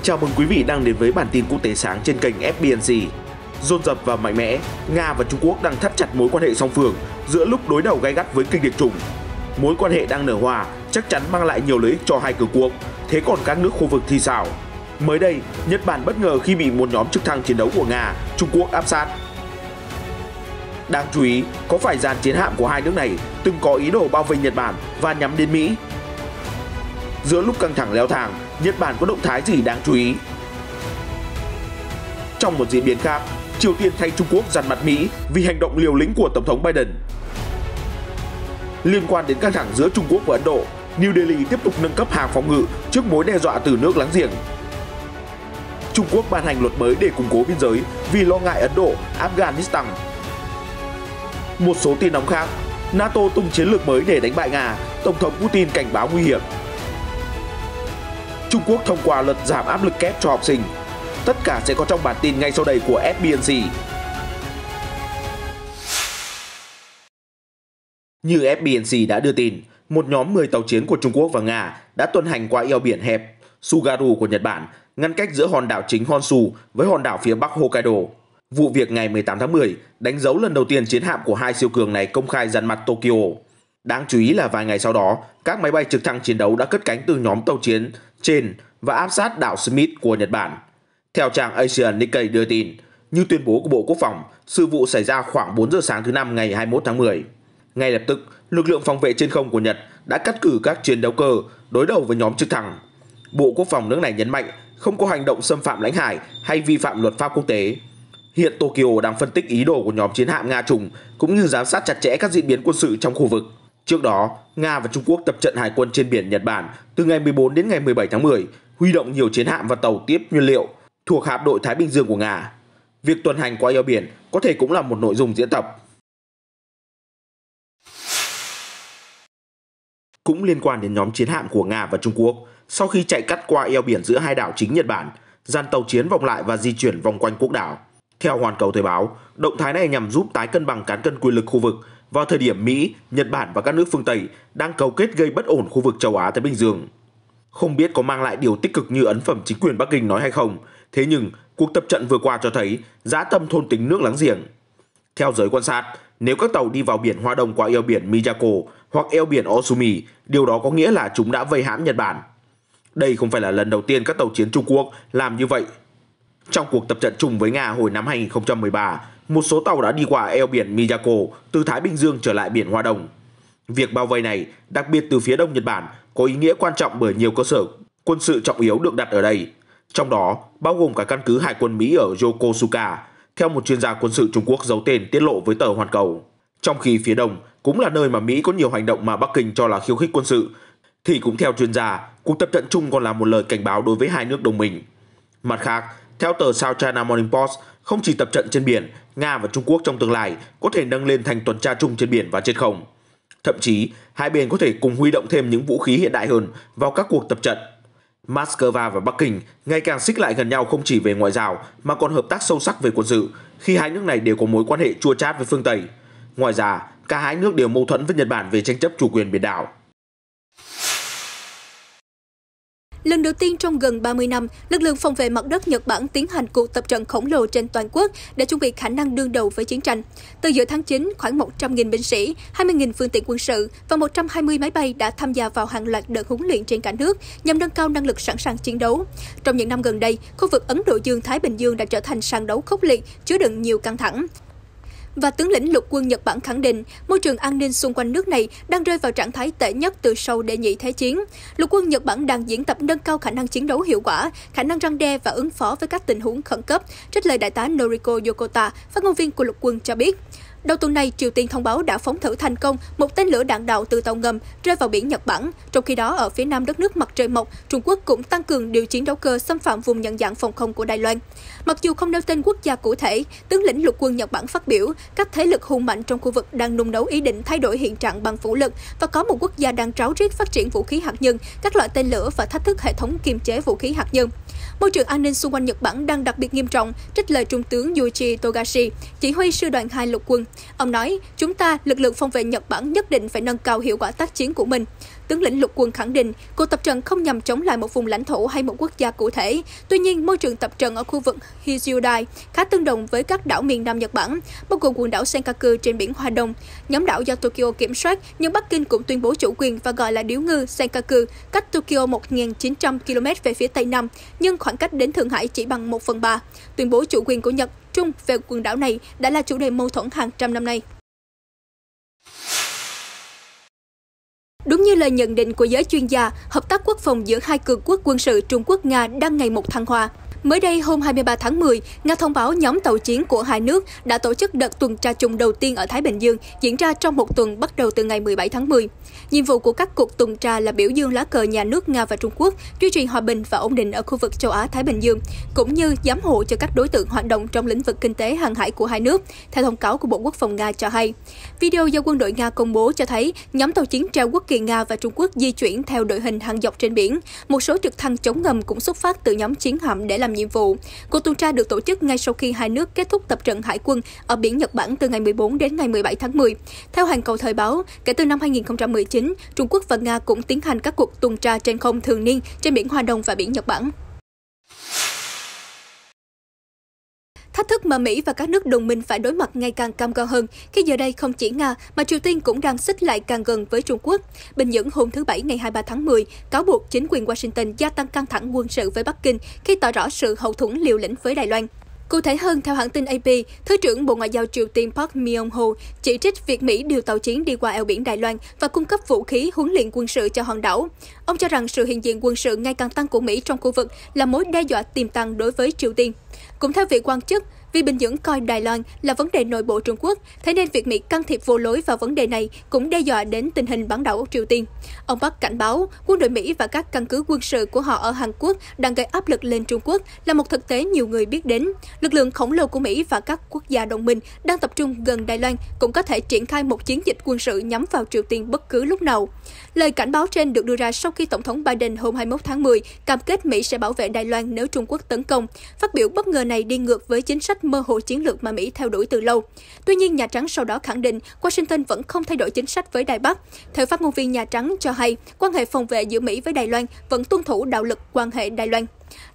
Chào mừng quý vị đang đến với bản tin quốc tế sáng trên kênh FBNC. Dồn dập và mạnh mẽ, Nga và Trung Quốc đang thắt chặt mối quan hệ song phương giữa lúc đối đầu gay gắt với kình địch chủng. Mối quan hệ đang nở hoa chắc chắn mang lại nhiều lợi ích cho hai cường quốc. Thế còn các nước khu vực thì sao? Mới đây, Nhật Bản bất ngờ khi bị một nhóm trực thăng chiến đấu của Nga, Trung Quốc áp sát. Đáng chú ý, có phải dàn chiến hạm của hai nước này từng có ý đồ bao vây Nhật Bản và nhắm đến Mỹ? Giữa lúc căng thẳng leo thang, Nhật Bản có động thái gì đáng chú ý? Trong một diễn biến khác, Triều Tiên thay Trung Quốc dằn mặt Mỹ vì hành động liều lĩnh của Tổng thống Biden. Liên quan đến căng thẳng giữa Trung Quốc và Ấn Độ, New Delhi tiếp tục nâng cấp hàng phòng ngự trước mối đe dọa từ nước láng giềng. Trung Quốc ban hành luật mới để củng cố biên giới vì lo ngại Ấn Độ, Afghanistan. Một số tin nóng khác, NATO tung chiến lược mới để đánh bại Nga, Tổng thống Putin cảnh báo nguy hiểm. Trung Quốc thông qua luật giảm áp lực kép cho học sinh. Tất cả sẽ có trong bản tin ngay sau đây của FBNC. Như FBNC đã đưa tin, một nhóm 10 tàu chiến của Trung Quốc và Nga đã tuần hành qua eo biển hẹp Tsugaru của Nhật Bản, ngăn cách giữa hòn đảo chính Honshu với hòn đảo phía bắc Hokkaido. Vụ việc ngày 18 tháng 10 đánh dấu lần đầu tiên chiến hạm của hai siêu cường này công khai dằn mặt Tokyo. Đáng chú ý là vài ngày sau đó, các máy bay trực thăng chiến đấu đã cất cánh từ nhóm tàu chiến trên và áp sát đảo Smith của Nhật Bản. Theo trang Asian Nikkei đưa tin, như tuyên bố của Bộ Quốc phòng, sự vụ xảy ra khoảng 4 giờ sáng thứ Năm ngày 21 tháng 10. Ngay lập tức, lực lượng phòng vệ trên không của Nhật đã cắt cử các chiến đấu cơ đối đầu với nhóm trực thăng. Bộ Quốc phòng nước này nhấn mạnh không có hành động xâm phạm lãnh hải hay vi phạm luật pháp quốc tế. Hiện Tokyo đang phân tích ý đồ của nhóm chiến hạm Nga Trung cũng như giám sát chặt chẽ các diễn biến quân sự trong khu vực. Trước đó, Nga và Trung Quốc tập trận hải quân trên biển Nhật Bản từ ngày 14 đến ngày 17 tháng 10, huy động nhiều chiến hạm và tàu tiếp nhiên liệu thuộc hạm đội Thái Bình Dương của Nga. Việc tuần hành qua eo biển có thể cũng là một nội dung diễn tập. Cũng liên quan đến nhóm chiến hạm của Nga và Trung Quốc, sau khi chạy cắt qua eo biển giữa hai đảo chính Nhật Bản, dàn tàu chiến vòng lại và di chuyển vòng quanh quốc đảo. Theo Hoàn Cầu Thời báo, động thái này nhằm giúp tái cân bằng cán cân quyền lực khu vực vào thời điểm Mỹ, Nhật Bản và các nước phương Tây đang cấu kết gây bất ổn khu vực châu Á Thái Bình Dương. Không biết có mang lại điều tích cực như ấn phẩm chính quyền Bắc Kinh nói hay không, thế nhưng cuộc tập trận vừa qua cho thấy dã tâm thôn tính nước láng giềng. Theo giới quan sát, nếu các tàu đi vào biển Hoa Đông qua eo biển Miyako hoặc eo biển Osumi, điều đó có nghĩa là chúng đã vây hãm Nhật Bản. Đây không phải là lần đầu tiên các tàu chiến Trung Quốc làm như vậy. Trong cuộc tập trận chung với Nga hồi năm 2013, một số tàu đã đi qua eo biển Miyako từ Thái Bình Dương trở lại biển Hoa Đông. Việc bao vây này, đặc biệt từ phía đông Nhật Bản, có ý nghĩa quan trọng bởi nhiều cơ sở quân sự trọng yếu được đặt ở đây. Trong đó, bao gồm cả căn cứ hải quân Mỹ ở Yokosuka, theo một chuyên gia quân sự Trung Quốc giấu tên tiết lộ với tờ Hoàn Cầu. Trong khi phía đông cũng là nơi mà Mỹ có nhiều hành động mà Bắc Kinh cho là khiêu khích quân sự, thì cũng theo chuyên gia, cuộc tập trận chung còn là một lời cảnh báo đối với hai nước đồng minh. Mặt khác, theo tờ South China Morning Post, không chỉ tập trận trên biển, Nga và Trung Quốc trong tương lai có thể nâng lên thành tuần tra chung trên biển và trên không. Thậm chí, hai bên có thể cùng huy động thêm những vũ khí hiện đại hơn vào các cuộc tập trận. Moscow và Bắc Kinh ngày càng xích lại gần nhau không chỉ về ngoại giao mà còn hợp tác sâu sắc về quân sự, khi hai nước này đều có mối quan hệ chua chát với phương Tây. Ngoài ra, cả hai nước đều mâu thuẫn với Nhật Bản về tranh chấp chủ quyền biển đảo. Lần đầu tiên trong gần 30 năm, lực lượng phòng vệ mặt đất Nhật Bản tiến hành cuộc tập trận khổng lồ trên toàn quốc để chuẩn bị khả năng đương đầu với chiến tranh. Từ giữa tháng 9, khoảng 100.000 binh sĩ, 20.000 phương tiện quân sự và 120 máy bay đã tham gia vào hàng loạt đợt huấn luyện trên cả nước nhằm nâng cao năng lực sẵn sàng chiến đấu. Trong những năm gần đây, khu vực Ấn Độ Dương-Thái Bình Dương đã trở thành sàn đấu khốc liệt, chứa đựng nhiều căng thẳng. Và tướng lĩnh lục quân Nhật Bản khẳng định môi trường an ninh xung quanh nước này đang rơi vào trạng thái tệ nhất từ sau đệ nhị thế chiến. Lục quân Nhật Bản đang diễn tập nâng cao khả năng chiến đấu hiệu quả, khả năng răn đe và ứng phó với các tình huống khẩn cấp, trích lời đại tá Noriko Yokota, phát ngôn viên của lục quân cho biết. Đầu tuần này, Triều Tiên thông báo đã phóng thử thành công một tên lửa đạn đạo từ tàu ngầm rơi vào biển Nhật Bản. Trong khi đó, ở phía nam đất nước mặt trời mọc, Trung Quốc cũng tăng cường điều chiến đấu cơ xâm phạm vùng nhận dạng phòng không của Đài Loan. Mặc dù không nêu tên quốc gia cụ thể, tướng lĩnh lục quân Nhật Bản phát biểu các thế lực hùng mạnh trong khu vực đang nung nấu ý định thay đổi hiện trạng bằng vũ lực và có một quốc gia đang ráo riết phát triển vũ khí hạt nhân, các loại tên lửa và thách thức hệ thống kiềm chế vũ khí hạt nhân. Môi trường an ninh xung quanh Nhật Bản đang đặc biệt nghiêm trọng, trích lời Trung tướng Yuichi Togashi, chỉ huy sư đoàn 2 lục quân. Ông nói, chúng ta, lực lượng phòng vệ Nhật Bản nhất định phải nâng cao hiệu quả tác chiến của mình. Tướng lĩnh lục quân khẳng định, cuộc tập trận không nhằm chống lại một vùng lãnh thổ hay một quốc gia cụ thể. Tuy nhiên, môi trường tập trận ở khu vực Hyōdai khá tương đồng với các đảo miền Nam Nhật Bản, bao gồm quần đảo Senkaku trên biển Hoa Đông. Nhóm đảo do Tokyo kiểm soát, nhưng Bắc Kinh cũng tuyên bố chủ quyền và gọi là điếu ngư Senkaku, cách Tokyo 1.900 km về phía Tây Nam, nhưng khoảng cách đến Thượng Hải chỉ bằng 1/3. Tuyên bố chủ quyền của Nhật, Trung về quần đảo này đã là chủ đề mâu thuẫn hàng trăm năm nay. Đúng như lời nhận định của giới chuyên gia, hợp tác quốc phòng giữa hai cường quốc quân sự Trung Quốc-Nga đang ngày một thăng hoa. Mới đây, hôm 23 tháng 10, Nga thông báo nhóm tàu chiến của hai nước đã tổ chức đợt tuần tra chung đầu tiên ở Thái Bình Dương, diễn ra trong một tuần bắt đầu từ ngày 17 tháng 10. Nhiệm vụ của các cuộc tuần tra là biểu dương lá cờ nhà nước Nga và Trung Quốc, duy trì hòa bình và ổn định ở khu vực châu Á-Thái Bình Dương, cũng như giám hộ cho các đối tượng hoạt động trong lĩnh vực kinh tế hàng hải của hai nước, theo thông cáo của Bộ Quốc phòng Nga cho hay. Video do quân đội Nga công bố cho thấy nhóm tàu chiến treo quốc kỳ Nga và Trung Quốc di chuyển theo đội hình hàng dọc trên biển. Một số trực thăng chống ngầm cũng xuất phát từ nhóm chiến hạm để làm nhiệm vụ. Cuộc tuần tra được tổ chức ngay sau khi hai nước kết thúc tập trận hải quân ở biển Nhật Bản từ ngày 14 đến ngày 17 tháng 10. Theo Hoàn Cầu Thời báo, kể từ năm 2019, Trung Quốc và Nga cũng tiến hành các cuộc tuần tra trên không thường niên trên biển Hoa Đông và biển Nhật Bản. Thách thức mà Mỹ và các nước đồng minh phải đối mặt ngày càng cam go hơn, khi giờ đây không chỉ Nga mà Triều Tiên cũng đang xích lại càng gần với Trung Quốc. Bình Nhưỡng hôm thứ Bảy ngày 23 tháng 10 cáo buộc chính quyền Washington gia tăng căng thẳng quân sự với Bắc Kinh khi tỏ rõ sự hậu thuẫn liều lĩnh với Đài Loan. Cụ thể hơn, theo hãng tin AP, Thứ trưởng Bộ Ngoại giao Triều Tiên Park Myung-ho chỉ trích việc Mỹ điều tàu chiến đi qua eo biển Đài Loan và cung cấp vũ khí huấn luyện quân sự cho hòn đảo. Ông cho rằng sự hiện diện quân sự ngày càng tăng của Mỹ trong khu vực là mối đe dọa tiềm tàng đối với Triều Tiên. Cũng theo vị quan chức, vì Bình Nhưỡng coi Đài Loan là vấn đề nội bộ Trung Quốc, thế nên việc Mỹ can thiệp vô lối vào vấn đề này cũng đe dọa đến tình hình bán đảo Triều Tiên. Ông Park cảnh báo, quân đội Mỹ và các căn cứ quân sự của họ ở Hàn Quốc đang gây áp lực lên Trung Quốc là một thực tế nhiều người biết đến. Lực lượng khổng lồ của Mỹ và các quốc gia đồng minh đang tập trung gần Đài Loan cũng có thể triển khai một chiến dịch quân sự nhắm vào Triều Tiên bất cứ lúc nào. Lời cảnh báo trên được đưa ra sau khi Tổng thống Biden hôm 21 tháng 10 cam kết Mỹ sẽ bảo vệ Đài Loan nếu Trung Quốc tấn công. Phát biểu bất ngờ này đi ngược với chính sách mơ hồ chiến lược mà Mỹ theo đuổi từ lâu. Tuy nhiên, Nhà Trắng sau đó khẳng định Washington vẫn không thay đổi chính sách với Đài Bắc. Theo phát ngôn viên Nhà Trắng cho hay, quan hệ phòng vệ giữa Mỹ với Đài Loan vẫn tuân thủ đạo luật quan hệ Đài Loan.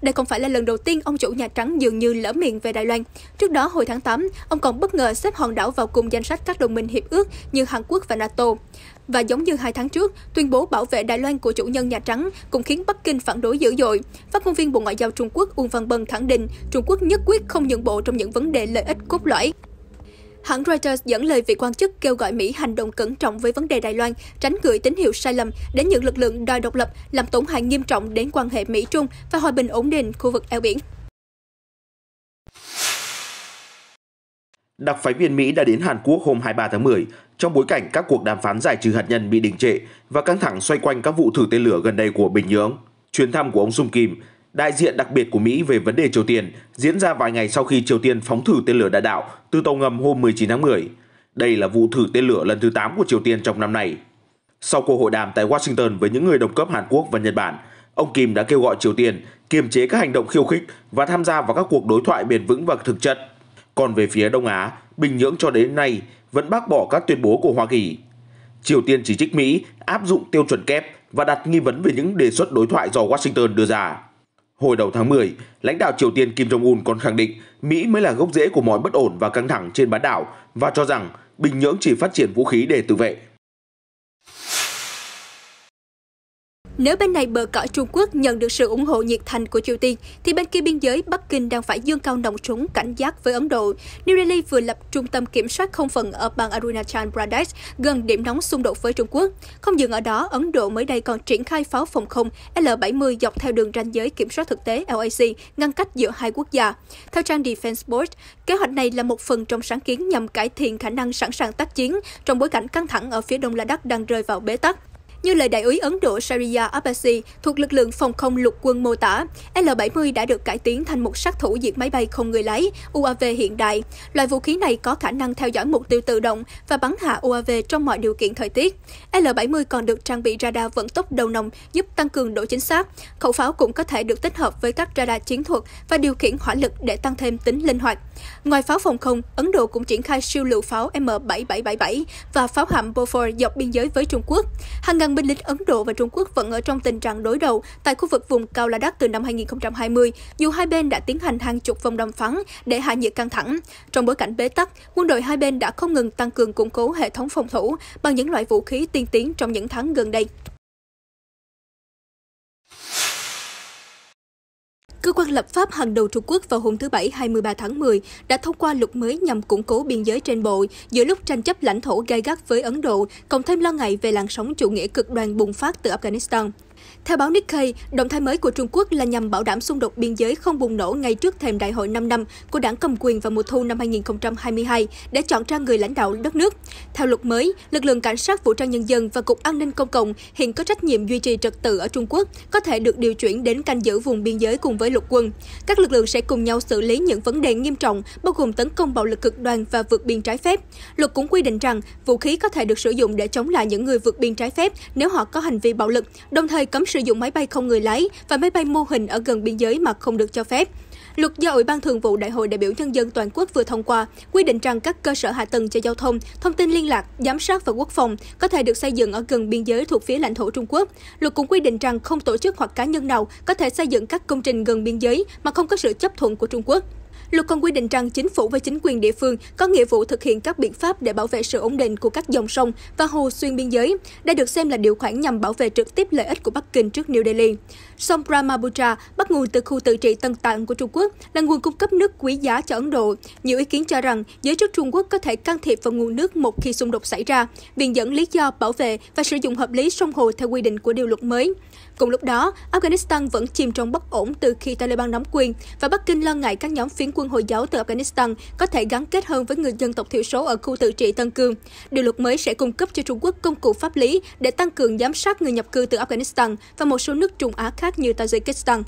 Đây không phải là lần đầu tiên ông chủ Nhà Trắng dường như lỡ miệng về Đài Loan. Trước đó, hồi tháng 8, ông còn bất ngờ xếp hòn đảo vào cùng danh sách các đồng minh hiệp ước như Hàn Quốc và NATO. Và giống như 2 tháng trước, tuyên bố bảo vệ Đài Loan của chủ nhân Nhà Trắng cũng khiến Bắc Kinh phản đối dữ dội. Phát ngôn viên Bộ Ngoại giao Trung Quốc Uông Văn Bân khẳng định Trung Quốc nhất quyết không nhượng bộ trong những vấn đề lợi ích cốt lõi. Hãng Reuters dẫn lời vị quan chức kêu gọi Mỹ hành động cẩn trọng với vấn đề Đài Loan, tránh gửi tín hiệu sai lầm đến những lực lượng đòi độc lập, làm tổn hại nghiêm trọng đến quan hệ Mỹ-Trung và hòa bình ổn định khu vực eo biển. Đặc phái viên Mỹ đã đến Hàn Quốc hôm 23 tháng 10 trong bối cảnh các cuộc đàm phán giải trừ hạt nhân bị đình trệ và căng thẳng xoay quanh các vụ thử tên lửa gần đây của Bình Nhưỡng. Chuyến thăm của ông Sung Kim, đại diện đặc biệt của Mỹ về vấn đề Triều Tiên, diễn ra vài ngày sau khi Triều Tiên phóng thử tên lửa đạn đạo từ tàu ngầm hôm 19 tháng 10. Đây là vụ thử tên lửa lần thứ 8 của Triều Tiên trong năm nay. Sau cuộc hội đàm tại Washington với những người đồng cấp Hàn Quốc và Nhật Bản, ông Kim đã kêu gọi Triều Tiên kiềm chế các hành động khiêu khích và tham gia vào các cuộc đối thoại bền vững và thực chất. Còn về phía Đông Á, Bình Nhưỡng cho đến nay vẫn bác bỏ các tuyên bố của Hoa Kỳ. Triều Tiên chỉ trích Mỹ áp dụng tiêu chuẩn kép và đặt nghi vấn về những đề xuất đối thoại do Washington đưa ra. Hồi đầu tháng 10, lãnh đạo Triều Tiên Kim Jong-un còn khẳng định Mỹ mới là gốc rễ của mọi bất ổn và căng thẳng trên bán đảo và cho rằng Bình Nhưỡng chỉ phát triển vũ khí để tự vệ. Nếu bên này bờ cõi Trung Quốc nhận được sự ủng hộ nhiệt thành của Triều Tiên, thì bên kia biên giới Bắc Kinh đang phải giương cao nòng súng cảnh giác với Ấn Độ. New Delhi vừa lập trung tâm kiểm soát không phận ở bang Arunachal Pradesh, gần điểm nóng xung đột với Trung Quốc. Không dừng ở đó, Ấn Độ mới đây còn triển khai pháo phòng không L-70 dọc theo đường ranh giới kiểm soát thực tế LAC, ngăn cách giữa hai quốc gia. Theo trang Defense Post, kế hoạch này là một phần trong sáng kiến nhằm cải thiện khả năng sẵn sàng tác chiến trong bối cảnh căng thẳng ở phía đông Ladakh đang rơi vào bế tắc. Như lời đại úy Ấn Độ Shariya Abbasi thuộc lực lượng phòng không lục quân mô tả, L-70 đã được cải tiến thành một sát thủ diệt máy bay không người lái UAV hiện đại. Loại vũ khí này có khả năng theo dõi mục tiêu tự động và bắn hạ UAV trong mọi điều kiện thời tiết. L-70 còn được trang bị radar vận tốc đầu nòng giúp tăng cường độ chính xác. Khẩu pháo cũng có thể được tích hợp với các radar chiến thuật và điều khiển hỏa lực để tăng thêm tính linh hoạt. Ngoài pháo phòng không, Ấn Độ cũng triển khai siêu lựu pháo M7777 và pháo hạm Bofors dọc biên giới với Trung Quốc. Hàng ngàn binh lính Ấn Độ và Trung Quốc vẫn ở trong tình trạng đối đầu tại khu vực vùng Cao Ladakh từ năm 2020, dù hai bên đã tiến hành hàng chục vòng đàm phán để hạ nhiệt căng thẳng. Trong bối cảnh bế tắc, quân đội hai bên đã không ngừng tăng cường củng cố hệ thống phòng thủ bằng những loại vũ khí tiên tiến trong những tháng gần đây. Cơ quan lập pháp hàng đầu Trung Quốc vào hôm thứ Bảy 23 tháng 10 đã thông qua luật mới nhằm củng cố biên giới trên bộ giữa lúc tranh chấp lãnh thổ gay gắt với Ấn Độ, cộng thêm lo ngại về làn sóng chủ nghĩa cực đoan bùng phát từ Afghanistan. Theo báo Nikkei, động thái mới của Trung Quốc là nhằm bảo đảm xung đột biên giới không bùng nổ ngay trước thềm đại hội 5 năm của đảng cầm quyền vào mùa thu năm 2022 để chọn ra người lãnh đạo đất nước. Theo luật mới, lực lượng cảnh sát vũ trang nhân dân và Cục An ninh Công cộng hiện có trách nhiệm duy trì trật tự ở Trung Quốc, có thể được điều chuyển đến canh giữ vùng biên giới cùng với lục quân. Các lực lượng sẽ cùng nhau xử lý những vấn đề nghiêm trọng, bao gồm tấn công bạo lực cực đoan và vượt biên trái phép. Luật cũng quy định rằng vũ khí có thể được sử dụng để chống lại những người vượt biên trái phép nếu họ có hành vi bạo lực, đồng thời cấm sử dụng máy bay không người lái và máy bay mô hình ở gần biên giới mà không được cho phép. Luật do Ủy ban Thường vụ Đại hội đại biểu Nhân dân toàn quốc vừa thông qua quy định rằng các cơ sở hạ tầng cho giao thông, thông tin liên lạc, giám sát và quốc phòng có thể được xây dựng ở gần biên giới thuộc phía lãnh thổ Trung Quốc. Luật cũng quy định rằng không tổ chức hoặc cá nhân nào có thể xây dựng các công trình gần biên giới mà không có sự chấp thuận của Trung Quốc. Luật còn quy định rằng chính phủ và chính quyền địa phương có nghĩa vụ thực hiện các biện pháp để bảo vệ sự ổn định của các dòng sông và hồ xuyên biên giới. Đây được xem là điều khoản nhằm bảo vệ trực tiếp lợi ích của Bắc Kinh trước New Delhi. Sông Brahmaputra bắt nguồn từ khu tự trị Tân Tạng của Trung Quốc, là nguồn cung cấp nước quý giá cho Ấn Độ. Nhiều ý kiến cho rằng giới chức Trung Quốc có thể can thiệp vào nguồn nước một khi xung đột xảy ra, viện dẫn lý do bảo vệ và sử dụng hợp lý sông hồ theo quy định của điều luật mới. Cùng lúc đó, Afghanistan vẫn chìm trong bất ổn từ khi Taliban nắm quyền và Bắc Kinh lo ngại các nhóm phiến quân Hồi giáo từ Afghanistan có thể gắn kết hơn với người dân tộc thiểu số ở khu tự trị Tân Cương. Điều luật mới sẽ cung cấp cho Trung Quốc công cụ pháp lý để tăng cường giám sát người nhập cư từ Afghanistan và một số nước Trung Á khác như Tajikistan.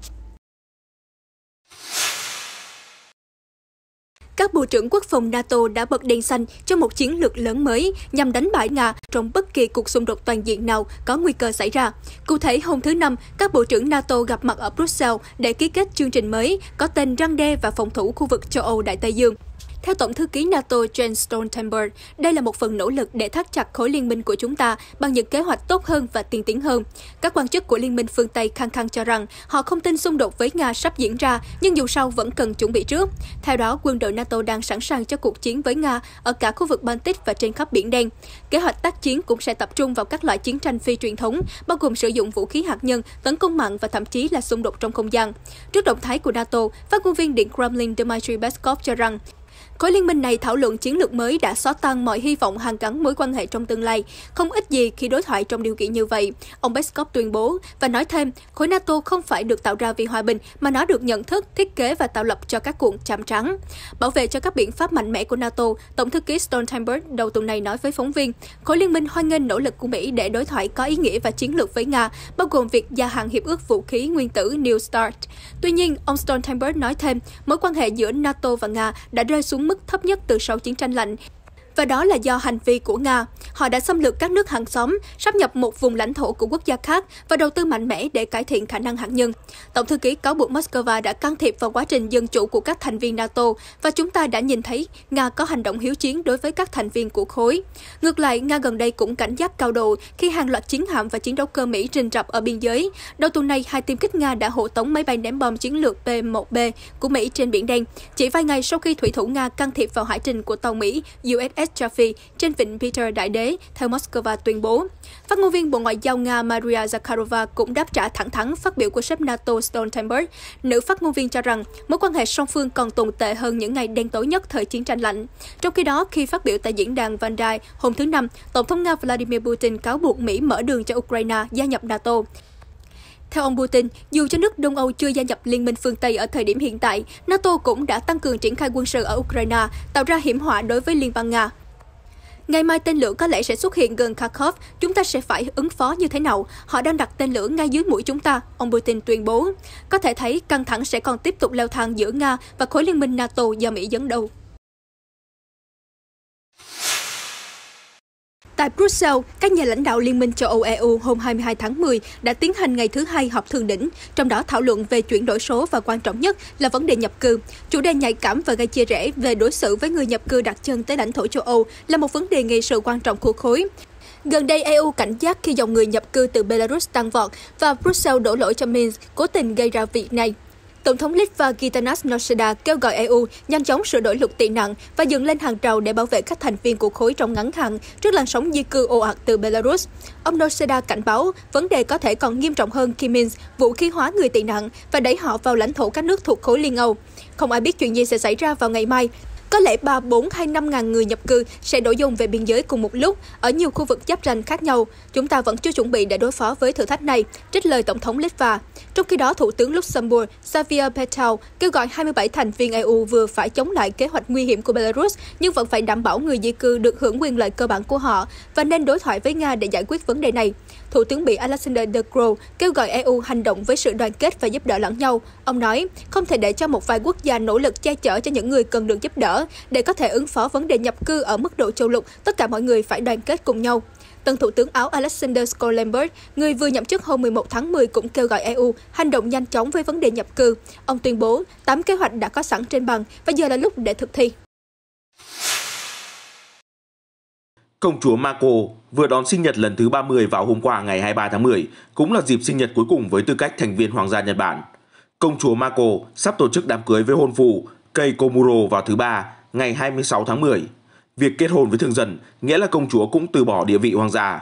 Các bộ trưởng quốc phòng NATO đã bật đèn xanh cho một chiến lược lớn mới nhằm đánh bại Nga trong bất kỳ cuộc xung đột toàn diện nào có nguy cơ xảy ra. Cụ thể, hôm thứ Năm, các bộ trưởng NATO gặp mặt ở Brussels để ký kết chương trình mới có tên răn đe và phòng thủ khu vực châu Âu Đại Tây Dương. Theo Tổng thư ký NATO Jens Stoltenberg, đây là một phần nỗ lực để thắt chặt khối liên minh của chúng ta bằng những kế hoạch tốt hơn và tiên tiến hơn. Các quan chức của Liên minh phương Tây khăng khăng cho rằng họ không tin xung đột với Nga sắp diễn ra, nhưng dù sao vẫn cần chuẩn bị trước. Theo đó, quân đội NATO đang sẵn sàng cho cuộc chiến với Nga ở cả khu vực Baltic và trên khắp Biển Đen. Kế hoạch tác chiến cũng sẽ tập trung vào các loại chiến tranh phi truyền thống, bao gồm sử dụng vũ khí hạt nhân, tấn công mạng và thậm chí là xung đột trong không gian. Trước động thái của NATO, phát ngôn viên Điện Kremlin Dmitry Peskov cho rằng khối liên minh này thảo luận chiến lược mới đã xóa tan mọi hy vọng hàn gắn mối quan hệ trong tương lai, không ích gì khi đối thoại trong điều kiện như vậy, ông Peskov tuyên bố và nói thêm, khối NATO không phải được tạo ra vì hòa bình mà nó được nhận thức, thiết kế và tạo lập cho các cuộc chạm trán. Bảo vệ cho các biện pháp mạnh mẽ của NATO, Tổng thư ký Stoltenberg đầu tuần này nói với phóng viên, khối liên minh hoan nghênh nỗ lực của Mỹ để đối thoại có ý nghĩa và chiến lược với Nga, bao gồm việc gia hạn hiệp ước vũ khí nguyên tử New START. Tuy nhiên, ông Stoltenberg nói thêm, mối quan hệ giữa NATO và Nga đã rơi xuống mức thấp nhất từ sau chiến tranh lạnh. Và đó là do hành vi của Nga. Họ đã xâm lược các nước hàng xóm, sáp nhập một vùng lãnh thổ của quốc gia khác và đầu tư mạnh mẽ để cải thiện khả năng hạt nhân. Tổng thư ký cáo buộc Moscow đã can thiệp vào quá trình dân chủ của các thành viên NATO và chúng ta đã nhìn thấy Nga có hành động hiếu chiến đối với các thành viên của khối. Ngược lại, Nga gần đây cũng cảnh giác cao độ khi hàng loạt chiến hạm và chiến đấu cơ Mỹ rình rập ở biên giới. Đầu tuần này, hai tiêm kích Nga đã hộ tống máy bay ném bom chiến lược P-1B của Mỹ trên Biển Đen, chỉ vài ngày sau khi thủy thủ Nga can thiệp vào hải trình của tàu Mỹ USS Chaffee trên vịnh Peter Đại Đế, theo Moscow tuyên bố. Phát ngôn viên Bộ Ngoại giao Nga Maria Zakharova cũng đáp trả thẳng thắn phát biểu của sếp NATO Stoltenberg. Nữ phát ngôn viên cho rằng mối quan hệ song phương còn tồi tệ hơn những ngày đen tối nhất thời chiến tranh lạnh. Trong khi đó, khi phát biểu tại diễn đàn Vandai hôm thứ Năm, Tổng thống Nga Vladimir Putin cáo buộc Mỹ mở đường cho Ukraine gia nhập NATO. Theo ông Putin, dù cho nước Đông Âu chưa gia nhập Liên minh phương Tây ở thời điểm hiện tại, NATO cũng đã tăng cường triển khai quân sự ở Ukraine, tạo ra hiểm họa đối với Liên bang Nga. Ngày mai tên lửa có lẽ sẽ xuất hiện gần Kharkov, chúng ta sẽ phải ứng phó như thế nào? Họ đang đặt tên lửa ngay dưới mũi chúng ta, ông Putin tuyên bố. Có thể thấy căng thẳng sẽ còn tiếp tục leo thang giữa Nga và khối liên minh NATO do Mỹ dẫn đầu. Tại Brussels, các nhà lãnh đạo Liên minh châu Âu EU hôm 22 tháng 10 đã tiến hành ngày thứ hai họp thượng đỉnh, trong đó thảo luận về chuyển đổi số và quan trọng nhất là vấn đề nhập cư. Chủ đề nhạy cảm và gây chia rẽ về đối xử với người nhập cư đặt chân tới lãnh thổ châu Âu là một vấn đề nghị sự quan trọng của khối. Gần đây, EU cảnh giác khi dòng người nhập cư từ Belarus tăng vọt và Brussels đổ lỗi cho Minsk cố tình gây ra việc này. Tổng thống Litva Gitanas Nausėda kêu gọi EU nhanh chóng sửa đổi luật tị nạn và dựng lên hàng rào để bảo vệ các thành viên của khối trong ngắn hạn trước làn sóng di cư ồ ạt từ Belarus. Ông Nausėda cảnh báo vấn đề có thể còn nghiêm trọng hơn khi Minsk vũ khí hóa người tị nạn và đẩy họ vào lãnh thổ các nước thuộc khối Liên Âu. Không ai biết chuyện gì sẽ xảy ra vào ngày mai. Có lẽ 3, 4 hay 5 ngàn người nhập cư sẽ đổ dồn về biên giới cùng một lúc ở nhiều khu vực giáp ranh khác nhau. Chúng ta vẫn chưa chuẩn bị để đối phó với thử thách này, trích lời Tổng thống Litva. Trong khi đó, Thủ tướng Luxembourg Xavier Bettel kêu gọi 27 thành viên EU vừa phải chống lại kế hoạch nguy hiểm của Belarus nhưng vẫn phải đảm bảo người di cư được hưởng quyền lợi cơ bản của họ và nên đối thoại với Nga để giải quyết vấn đề này. Thủ tướng Bỉ Alexander De Croo kêu gọi EU hành động với sự đoàn kết và giúp đỡ lẫn nhau. Ông nói, không thể để cho một vài quốc gia nỗ lực che chở cho những người cần được giúp đỡ. Để có thể ứng phó vấn đề nhập cư ở mức độ châu lục, tất cả mọi người phải đoàn kết cùng nhau. Tân Thủ tướng Áo Alexander Schallenberg, người vừa nhậm chức hôm 11 tháng 10 cũng kêu gọi EU hành động nhanh chóng với vấn đề nhập cư. Ông tuyên bố 8 kế hoạch đã có sẵn trên bàn và giờ là lúc để thực thi. Công chúa Marco vừa đón sinh nhật lần thứ 30 vào hôm qua ngày 23 tháng 10, cũng là dịp sinh nhật cuối cùng với tư cách thành viên Hoàng gia Nhật Bản. Công chúa Marco sắp tổ chức đám cưới với hôn phu Kei Komuro vào thứ Ba, ngày 26 tháng 10. Việc kết hôn với thường dân nghĩa là công chúa cũng từ bỏ địa vị hoàng gia.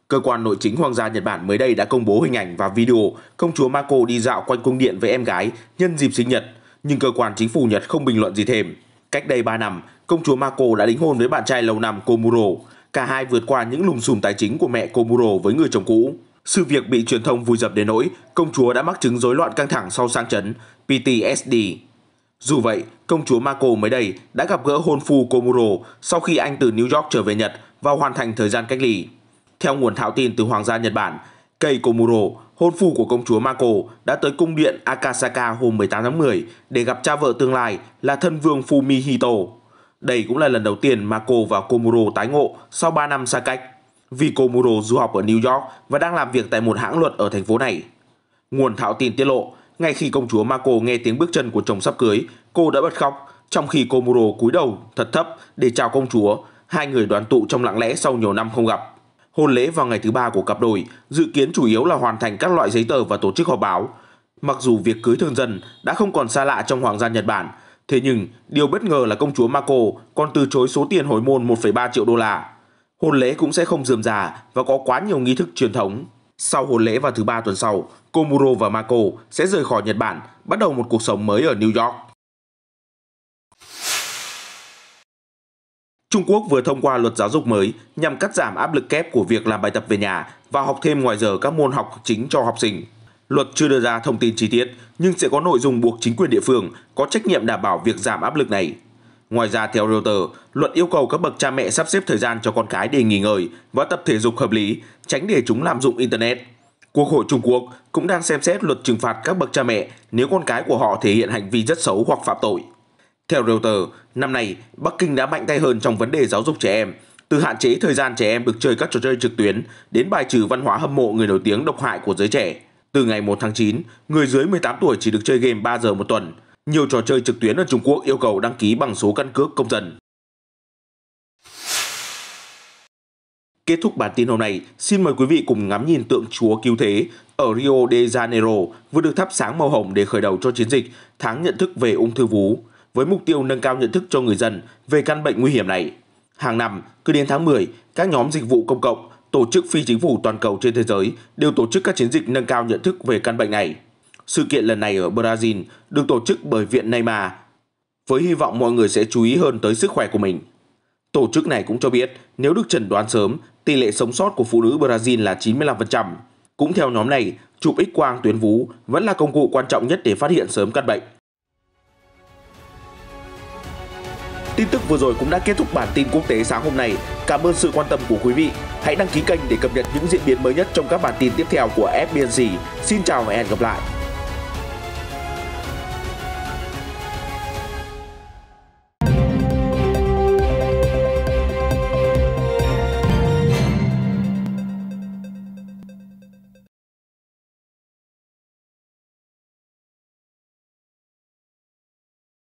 Cơ quan nội chính Hoàng gia Nhật Bản mới đây đã công bố hình ảnh và video công chúa Marco đi dạo quanh cung điện với em gái nhân dịp sinh nhật, nhưng cơ quan chính phủ Nhật không bình luận gì thêm. Cách đây 3 năm, công chúa Marco đã đính hôn với bạn trai lâu năm Komuro. Cả hai vượt qua những lùm xùm tài chính của mẹ Komuro với người chồng cũ. Sự việc bị truyền thông vùi dập đến nỗi công chúa đã mắc chứng rối loạn căng thẳng sau sang chấn PTSD. Dù vậy, công chúa Marco mới đây đã gặp gỡ hôn phu Komuro sau khi anh từ New York trở về Nhật và hoàn thành thời gian cách ly. Theo nguồn thạo tin từ Hoàng gia Nhật Bản, Kei Komuro, hôn phu của công chúa Marco, đã tới cung điện Akasaka hôm 18 tháng 10 để gặp cha vợ tương lai là thân vương Fumihito. Đây cũng là lần đầu tiên Marco và Komuro tái ngộ sau 3 năm xa cách, vì Komuro du học ở New York và đang làm việc tại một hãng luật ở thành phố này. Nguồn thạo tin tiết lộ, ngay khi công chúa Marco nghe tiếng bước chân của chồng sắp cưới, cô đã bật khóc, trong khi Komuro cúi đầu thật thấp để chào công chúa. Hai người đoàn tụ trong lặng lẽ sau nhiều năm không gặp. Hôn lễ vào ngày thứ 3 của cặp đôi dự kiến chủ yếu là hoàn thành các loại giấy tờ và tổ chức họp báo. Mặc dù việc cưới thường dân đã không còn xa lạ trong Hoàng gia Nhật Bản, thế nhưng điều bất ngờ là công chúa Marco còn từ chối số tiền hồi môn 1,3 triệu đô la. Hôn lễ cũng sẽ không rườm rà và có quá nhiều nghi thức truyền thống. Sau hôn lễ vào thứ Ba tuần sau, Komuro và Marco sẽ rời khỏi Nhật Bản, bắt đầu một cuộc sống mới ở New York. Trung Quốc vừa thông qua luật giáo dục mới nhằm cắt giảm áp lực kép của việc làm bài tập về nhà và học thêm ngoài giờ các môn học chính cho học sinh. Luật chưa đưa ra thông tin chi tiết, nhưng sẽ có nội dung buộc chính quyền địa phương có trách nhiệm đảm bảo việc giảm áp lực này. Ngoài ra, theo Reuters, luật yêu cầu các bậc cha mẹ sắp xếp thời gian cho con cái để nghỉ ngơi và tập thể dục hợp lý, tránh để chúng lạm dụng Internet. Quốc hội Trung Quốc cũng đang xem xét luật trừng phạt các bậc cha mẹ nếu con cái của họ thể hiện hành vi rất xấu hoặc phạm tội. Theo Reuters, năm nay, Bắc Kinh đã mạnh tay hơn trong vấn đề giáo dục trẻ em, từ hạn chế thời gian trẻ em được chơi các trò chơi trực tuyến đến bài trừ văn hóa hâm mộ người nổi tiếng độc hại của giới trẻ. Từ ngày 1 tháng 9, người dưới 18 tuổi chỉ được chơi game 3 giờ một tuần. Nhiều trò chơi trực tuyến ở Trung Quốc yêu cầu đăng ký bằng số căn cước công dân. Kết thúc bản tin hôm nay, xin mời quý vị cùng ngắm nhìn tượng Chúa Cứu Thế ở Rio de Janeiro vừa được thắp sáng màu hồng để khởi đầu cho chiến dịch Tháng nhận thức về ung thư vú, với mục tiêu nâng cao nhận thức cho người dân về căn bệnh nguy hiểm này. Hàng năm, cứ đến tháng 10, các nhóm dịch vụ công cộng, tổ chức phi chính phủ toàn cầu trên thế giới đều tổ chức các chiến dịch nâng cao nhận thức về căn bệnh này. Sự kiện lần này ở Brazil được tổ chức bởi Viện Neymar, với hy vọng mọi người sẽ chú ý hơn tới sức khỏe của mình. Tổ chức này cũng cho biết nếu được chẩn đoán sớm, tỷ lệ sống sót của phụ nữ Brazil là 95%. Cũng theo nhóm này, chụp X-quang tuyến vú vẫn là công cụ quan trọng nhất để phát hiện sớm căn bệnh. Tin tức vừa rồi cũng đã kết thúc bản tin quốc tế sáng hôm nay. Cảm ơn sự quan tâm của quý vị. Hãy đăng ký kênh để cập nhật những diễn biến mới nhất trong các bản tin tiếp theo của FBNZ. Xin chào và hẹn gặp lại.